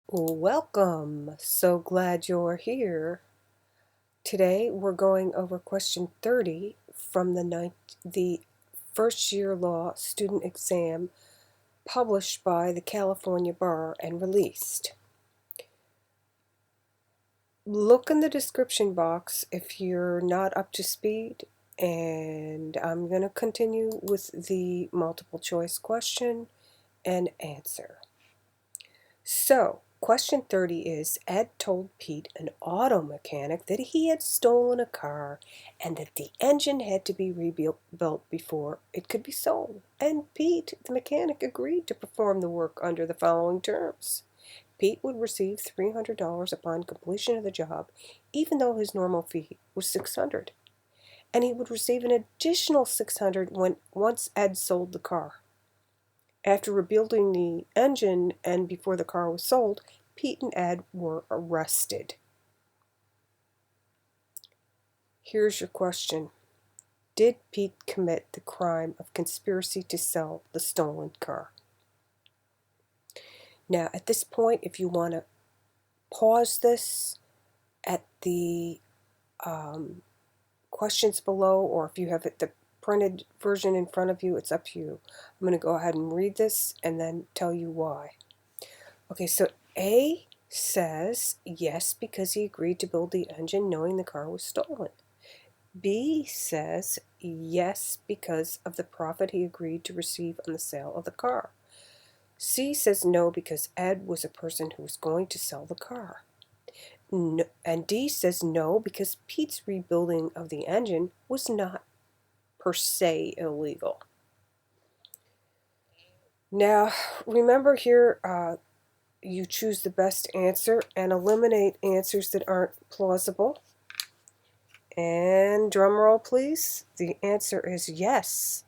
Welcome. So glad you're here. Today we're going over question 30 from the first year law student exam published by the California Bar and released. Look in the description box if you're not up to speed, and I'm going to continue with the multiple choice question and answer. So, question 30 is, Ed told Pete, an auto mechanic, that he had stolen a car and that the engine had to be rebuilt before it could be sold. And Pete, the mechanic, agreed to perform the work under the following terms. Pete would receive $300 upon completion of the job, even though his normal fee was $600. And he would receive an additional $600 once Ed sold the car. After rebuilding the engine and before the car was sold, Pete and Ed were arrested. Here's your question. Did Pete commit the crime of conspiracy to sell the stolen car? Now, at this point, if you want to pause this at the questions below, or if you have the printed version in front of you, it's up to you. I'm going to go ahead and read this and then tell you why. Okay, so A says yes because he agreed to build the engine knowing the car was stolen. B says yes because of the profit he agreed to receive on the sale of the car. C says no because Ed was a person who was going to sell the car. No, and D says no because Pete's rebuilding of the engine was not per se illegal. Now, remember here, you choose the best answer and eliminate answers that aren't plausible. And drum roll, please. The answer is yes,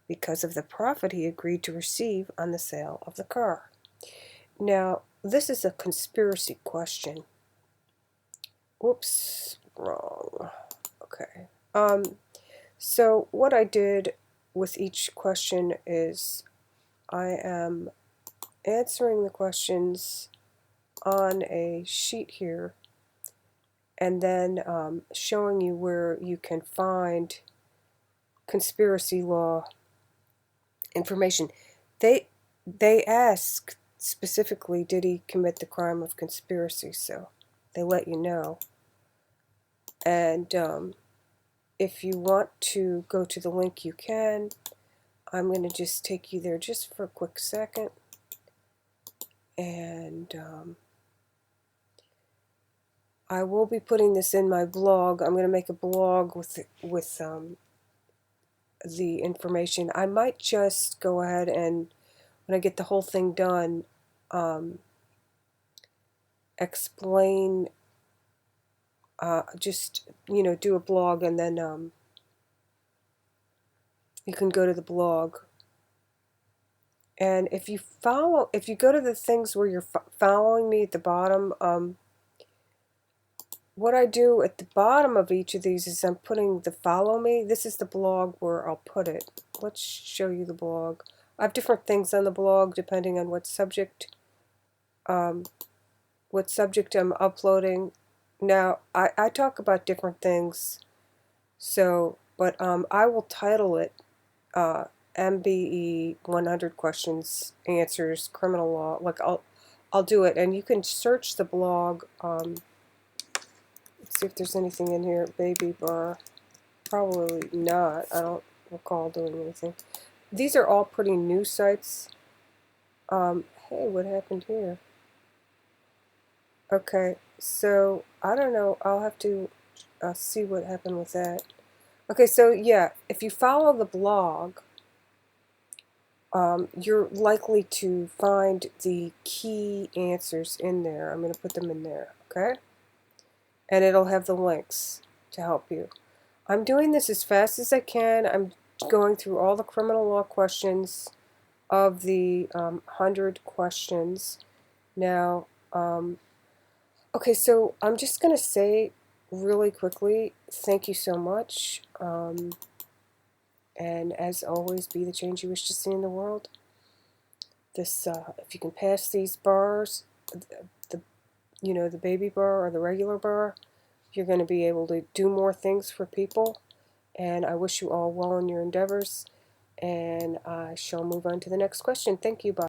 because of the profit he agreed to receive on the sale of the car. Now, this is a conspiracy question. Whoops, wrong. Okay. So what I did with each question is I am answering the questions on a sheet here and then showing you where you can find conspiracy law information. They ask specifically, did he commit the crime of conspiracy? So they let you know. And if you want to go to the link, you can. I'm going to just take you there just for a quick second. And I will be putting this in my blog. I'm going to make a blog with the information. I might just go ahead and, when I get the whole thing done, explain, just, do a blog, and then you can go to the blog. And if you go to the things where you're following me at the bottom, what I do at the bottom of each of these is I'm putting the follow me. This is the blog where I'll put it. Let's show you the blog. I have different things on the blog depending on what subject I'm uploading. Now, I talk about different things, so, but I will title it MBE 100 Questions, Answers, Criminal Law. Like, I'll do it, and you can search the blog. Let's see if there's anything in here. Baby bar. Probably not. I don't recall doing anything. These are all pretty new sites. Hey, what happened here? Okay, so I don't know. I'll have to see what happened with that. Okay, so yeah, if you follow the blog, you're likely to find the key answers in there. I'm going to put them in there, okay? And it'll have the links to help you. I'm doing this as fast as I can. I'm going through all the criminal law questions of the 100 questions. Now, okay, so I'm just going to say really quickly, thank you so much. And as always, be the change you wish to see in the world. This, if you can pass these bars, the baby burr or the regular burr, you're going to be able to do more things for people. And I wish you all well in your endeavors. And I shall move on to the next question. Thank you. Bye.